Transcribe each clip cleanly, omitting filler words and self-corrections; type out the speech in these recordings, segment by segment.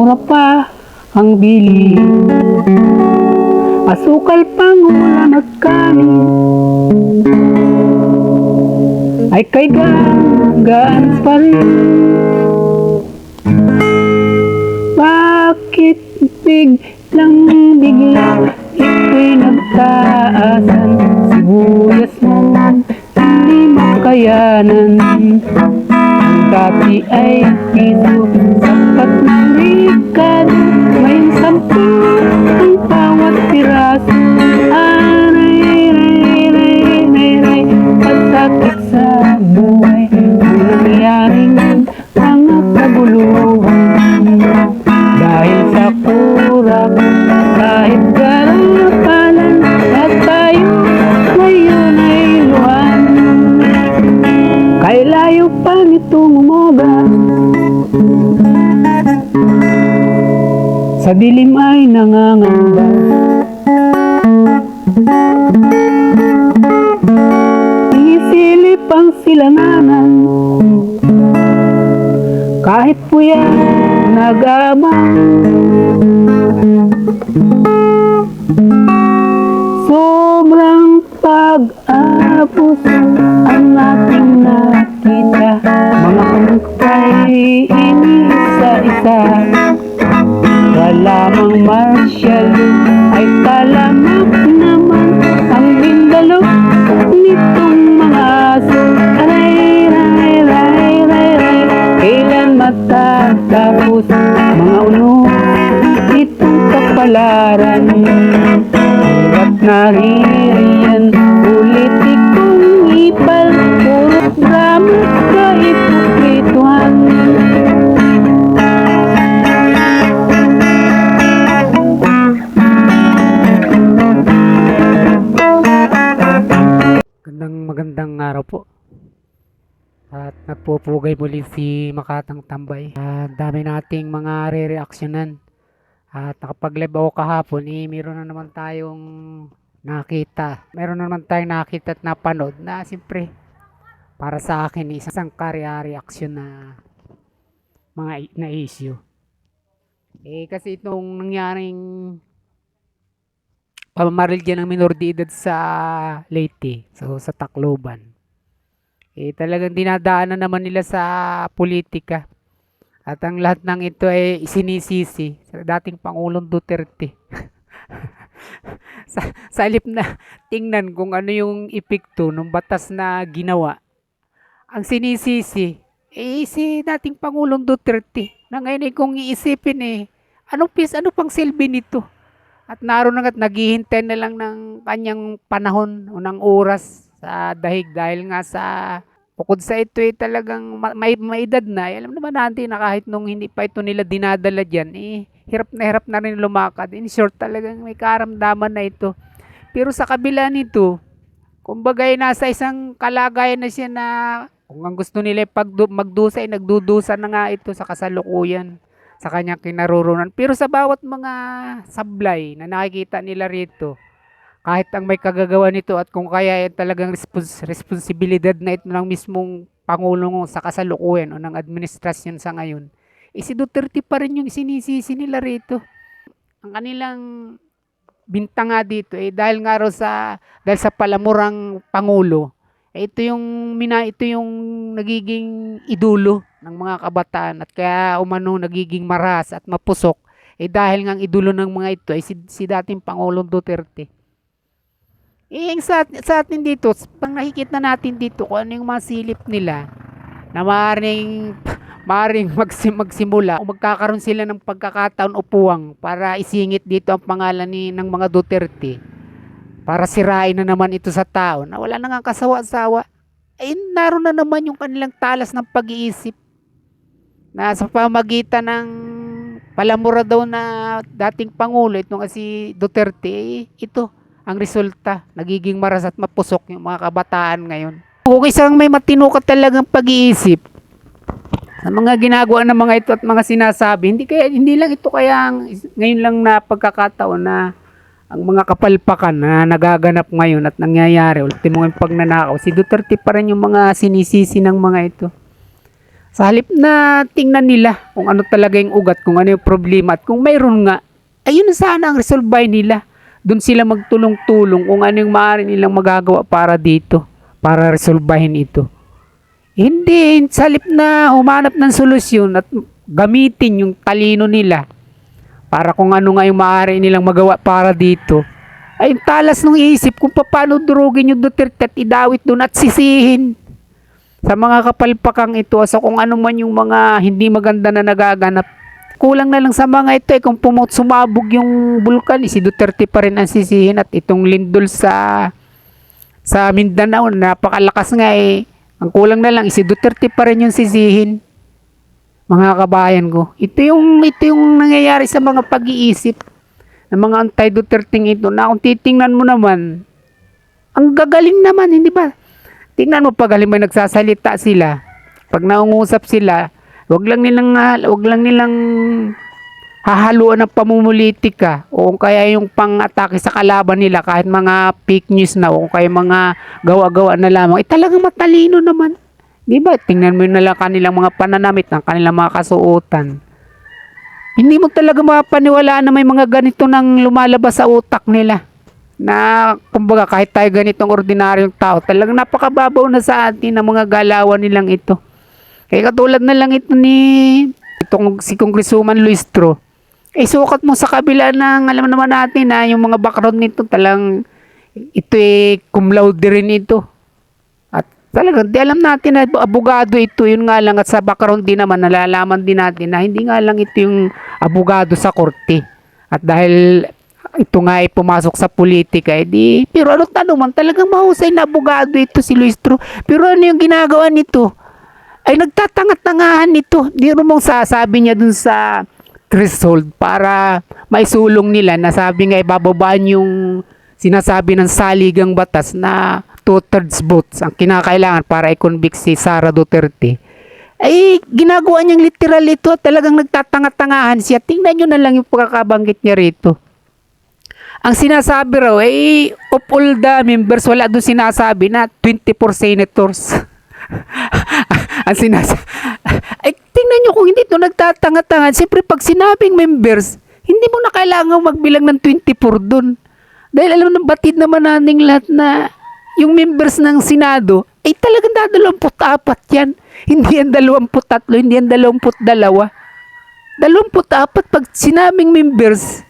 mura pa ang bili. Asukal pang ulam at kanin ay kay gaan pa rin. Bakit bigla ito'y nagtaasan? Sibuyas mo hindi makayanan. Ang dati ay piso, sapat ng rikado. Ngayon 10 ang bawat piraso. Aray, pasakit sa buhay. Ang nangyaring mga kaguluhan. Dahil sa kurap, kahit garapalan, at tayo ngayon ay luhan. Kay layo pa nitong umaga, sa dilim ay nangangamba. Inisilip ang silanganan, kahit puya nag-abang. Sobrang pag-apos ang ating nakita. Mga kantay iniisa-isa. Walamang martial ay talamak naman ang bindalo nitong mga aso. Aray, kailan matatapos mga uno itong kapalaran? Hirap naririyan, ulit ikong ipal, puro drama ka ipukrituhan. Magandang araw po. At nagpupugay muli si Makatang Tambay. Dami nating mga re-reaksyonan. At nakapag-live ako kahapon, meron na naman tayong nakita. Meron na naman tayong nakita at napanood na siyempre para sa akin isang karya-reaksyon na mga na issue. Kasi itong nangyaring pamamaril dyan ng minor de edad sa Leyte, so sa Tacloban. Talagang dinadaanan naman nila sa politika. At ang lahat ng ito ay sinisisi sa dating Pangulong Duterte. sa halip na tingnan kung ano yung epekto ng batas na ginawa, ang sinisisi si dating Pangulong Duterte. Na ngayon kung iisipin ano pang silbi nito? At naroon na naghihintay na lang ng kanyang panahon o ng oras sa dahig dahil nga sa bukod sa ito talagang may edad na. Alam naman natin na kahit nung hindi pa ito nila dinadala dyan, hirap na rin lumakad. In short, talagang may karamdaman na ito. Pero sa kabila nito, kumbaga nasa isang kalagayan na siya na kung ang gusto nila magdusa, nagdudusa na nga ito sa kasalukuyan sa kanyang kinaroroonan. Pero sa bawat mga sablay na nakikita nila rito, kahit ang may kagagawa nito at kung kaya talagang responsibilidad na ito ng mismong Pangulong sa kasalukuyan o ng administrasyon sa ngayon, si Duterte pa rin yung sinisisi nila rito. Ang kanilang bintang nga dito dahil nga dahil sa palamurang Pangulo, ito yung nagiging idolo ng mga kabataan at kaya umano nagiging maras at mapusok dahil nga ang idolo ng mga ito ay si dating Pangulong Duterte. Sa atin dito, pang nakikita natin dito kung ano yung mga silip nila na maaaring magsimula o magkakaroon sila ng pagkakataon o puwang para isingit dito ang pangalan ng mga Duterte para sirain na naman ito sa tao na wala nang kasawa-sawa. Naroon na naman yung kanilang talas ng pag-iisip na sa pamagitan ng palamura daw na dating Pangulo, itong si Duterte, ito ang resulta. Nagiging maras at mapusok yung mga kabataan ngayon. Kung isang may matino ka talagang pag-iisip sa mga ginagawa ng mga ito at mga sinasabi, hindi lang ito kaya ngayon lang na pagkakataon na ang mga kapalpakan na nagaganap ngayon at nangyayari, ultimo yung pagnanakaw, si Duterte pa rin yung mga sinisisi ng mga ito. Sa halip na tingnan nila kung ano talaga yung ugat, kung ano yung problema at kung mayroon nga, ayun na sana ang resolve nila. Doon sila magtulong-tulong kung ano yung maaari nilang magagawa para dito, para resolbahin ito. Hindi, sa halip na humanap ng solusyon at gamitin yung talino nila para kung ano nga yung maaari nilang magawa para dito, ay yung talas ng isip kung paano durugin yung Duterte at idawit doon at sisihin sa mga kapalpakang ito sa kung ano man yung mga hindi maganda na nagaganap. Kulang na lang sa mga ito kung sumabog yung bulkan, si Duterte pa rin ang sisihin at itong lindol sa Mindanao, napakalakas nga ang kulang na lang, si Duterte pa rin yung sisihin. Mga kabayan ko, ito yung nangyayari sa mga pag-iisip ng mga anti-Duterting ito na kung titingnan mo naman, ang gagaling naman, hindi ba? Tingnan mo pag halimbawa nagsasalita sila, pag naungusap sila, wag lang nilang hahaluan ng pamumulitika o kaya yung pang-atake sa kalaban nila kahit mga fake news na o kaya mga gawa-gawa na lamang. Talagang matalino naman. Di ba? Tingnan mo na lang kanilang mga pananamit ng kanilang mga kasuotan. Hindi mo talaga mapaniwalaan na may mga ganito nang lumalabas sa utak nila. Na kumbaga kahit tayo ganitong ordinaryong tao, talagang napakababaw na sa atin ang mga galawan nilang ito. Kaya katulad na lang ito si Congresswoman Luistro. Sukat mo sa kabila ng alam naman natin na yung mga background nito talang ito cum laude rin ito. At talagang di alam natin na abogado ito, yun nga lang at sa background din naman nalalaman din natin na hindi nga lang ito yung abogado sa korte. At dahil ito nga ay pumasok sa politika, pero ano tanong man, talagang mahusay na abogado ito si Luistro. Pero ano yung ginagawa nito? Ay nagtatanga-tangahan nito. Di mong sasabi niya dun sa threshold para maisulong nila na sabi nga ibababaan yung sinasabi ng saligang batas na 2/3 votes ang kinakailangan para i-convict si Sara Duterte. Ay ginagawa niyang literal ito at talagang nagtatanga-tangahan siya. Tingnan nyo na lang yung pagkakabanggit niya rito. Ang sinasabi raw of all the members, wala doon sinasabi na 24 senators. Ang sinasabi, tingnan nyo kung hindi ito nagtatanga-tanga. Siyempre pag sinabing members, hindi mo na kailangan magbilang ng 24 doon. Dahil alam na batid naman nating lahat na yung members ng Senado, talagang 24 yan. Hindi yan 23, hindi yan 22. 24 pag sinabing members,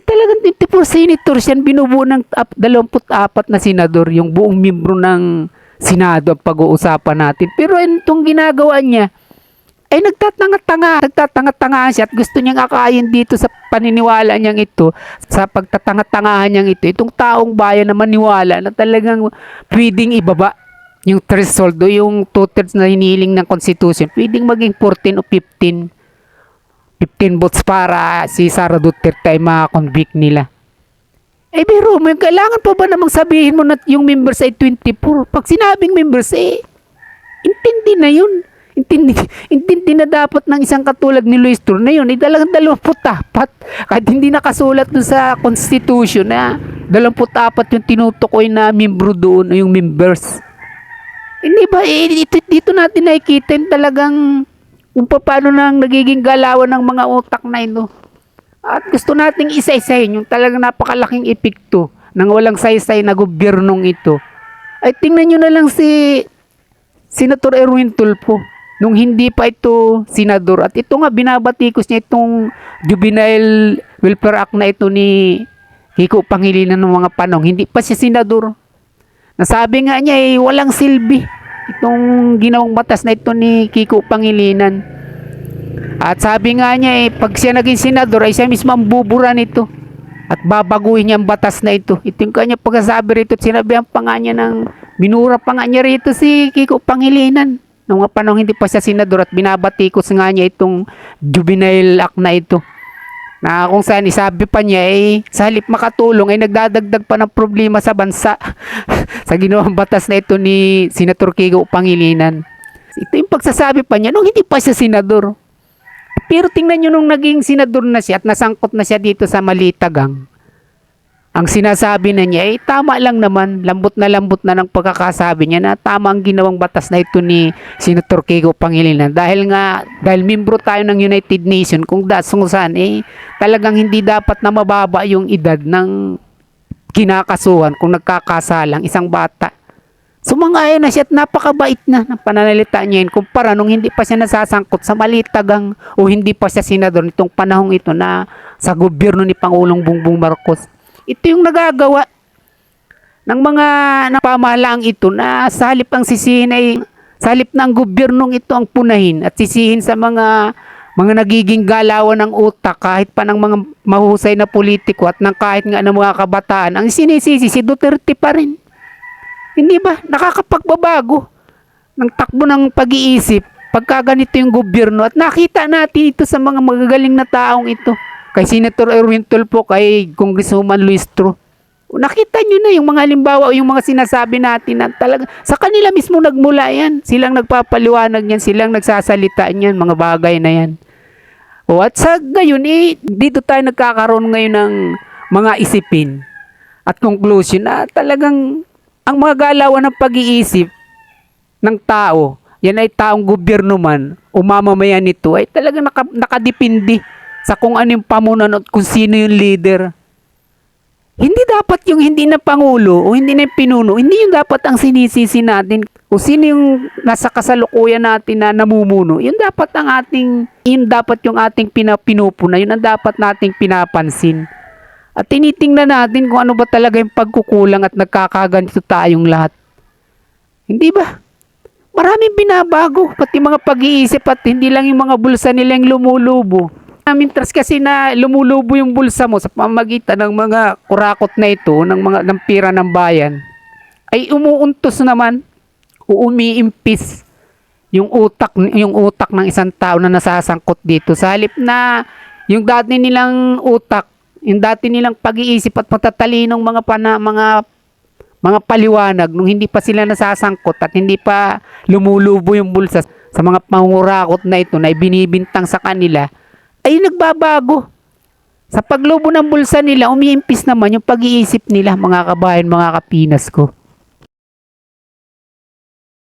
talagang 24 senators yan, binubuo ng 24 na senador, yung buong membro ng Senado ang pag-uusapan natin. Pero itong ginagawa niya, nagtatanga-tanga siya at gusto niyang akayin dito sa paniniwala niyang ito, sa pagtatanga-tangahan niyang ito, itong taong bayan na maniwala na talagang pwedeng ibaba yung threshold o yung 2/3 na hinihiling ng Constitution, pwedeng maging 14 o 15 votes para si Sara Duterte ay makakonvict nila. Pero may kailangan pa ba namang sabihin mo na yung members ay 24? Pag sinabing members, intindi na yun. Intindi na dapat ng isang katulad ni Luistro na yun, talagang 24. Kahit hindi nakasulat dun sa Constitution na 24 yung tinutukoy na membro doon, yung members. Hindi ba, dito natin nakikita yung talagang kung paano nang nagiging galawan ng mga utak na ito. At gusto nating isa-isahin yung talagang napakalaking epekto ng walang saysay na gobyernong ito. Tingnan nyo na lang si Senator Erwin Tulfo nung hindi pa ito senador. At ito nga binabatikos niya itong Juvenile Welfare Act na ito ni Kiko Pangilinan ng mga panong. Hindi pa siya senador. Nasabi nga niya walang silbi itong ginawang batas na ito ni Kiko Pangilinan. At sabi nga niya pag siya naging senador ay siya mismo ang bubura nito at babaguhin niya ang batas na ito. Ito yung kanya pagkasabi rito at sinabihan pa nga niya minura pa nga niya rito si Kiko Pangilinan nung mga panahon hindi pa siya senador at binabatikos nga niya itong Juvenile Act na ito. Na kung saan isabi pa niya sa halip makatulong ay nagdadagdag pa ng problema sa bansa sa ginawang batas na ito ni Senator Kiko Pangilinan. Ito yung pagsasabi pa niya nung hindi pa siya senador. Pero tingnan nyo nung naging senador na siya at nasangkot na siya dito sa Malitagang. Ang sinasabi na niya, tama lang naman, lambot na ng pagkakasabi niya na tama ang ginawang batas na ito ni Senator Kiko Pangilinan. Dahil membro tayo ng United Nations, kung saan, talagang hindi dapat na mababa yung edad ng kinakasuhan kung nagkakasalang isang bata. Sumang-ayon na siya at napakabait na ng pananalita niya yun kumpara nung hindi pa siya nasasangkot sa malitagang o hindi pa siya senador nitong panahong ito na sa gobyerno ni Pangulong Bongbong Marcos. Ito yung nagagawa ng mga pamahalaang ito na sa halip ang sisihin ay sa halip na ang gobyernong ito ang punahin at sisihin sa mga nagiging galawan ng utak kahit pa ng mga mahusay na politiko at ng kahit nga ng mga kabataan, ang sinisisi si Duterte pa rin. Hindi ba? Nakakapagbabago ng takbo ng pag-iisip pagka ganito yung gobyerno at nakita natin ito sa mga magagaling na taong ito. Kay Senator Erwin Tulfo, kay Congresswoman Luis Tro. Nakita nyo na yung mga halimbawa o yung mga sinasabi natin na talaga sa kanila mismo nagmula yan. Silang nagpapaliwanag yan, silang nagsasalita yan, mga bagay na yan. O at sa gayon, dito tayo nagkakaroon ngayon ng mga isipin at conclusion na talagang ang mga galawan ng pag-iisip ng tao, yan ay taong gobyerno man o mamamayan nito, ay talagang nakadepende sa kung ano yung pamunan at kung sino yung leader. Hindi dapat yung hindi na pangulo o hindi na yung pinuno, hindi yung dapat ang sinisisi natin. O sino yung nasa kasalukuyan natin na namumuno, yun dapat yung ating pinupuna, yun ang dapat nating pinapansin. At tinitingnan natin kung ano ba talaga yung pagkukulang at nagkakaganito tayong lahat. Hindi ba? Maraming binabago, pati mga pag-iisip at hindi lang yung mga bulsa nilang lumulubo. Mintas kasi na lumulubo yung bulsa mo sa pamamagitan ng mga kurakot na ito, ng pira ng bayan, ay umuuntos naman o umiimpis yung utak ng isang tao na nasasangkot dito. Sa halip na yung dati nilang utak, yung dati nilang pag-iisip at matatalinong mga paliwanag nung hindi pa sila nasasangkot at hindi pa lumulubo yung bulsa sa mga pangurakot na ito na ibinibintang sa kanila, ay nagbabago. Sa paglubo ng bulsa nila, umiimpis naman yung pag-iisip nila, mga kabayan, mga kapinas ko.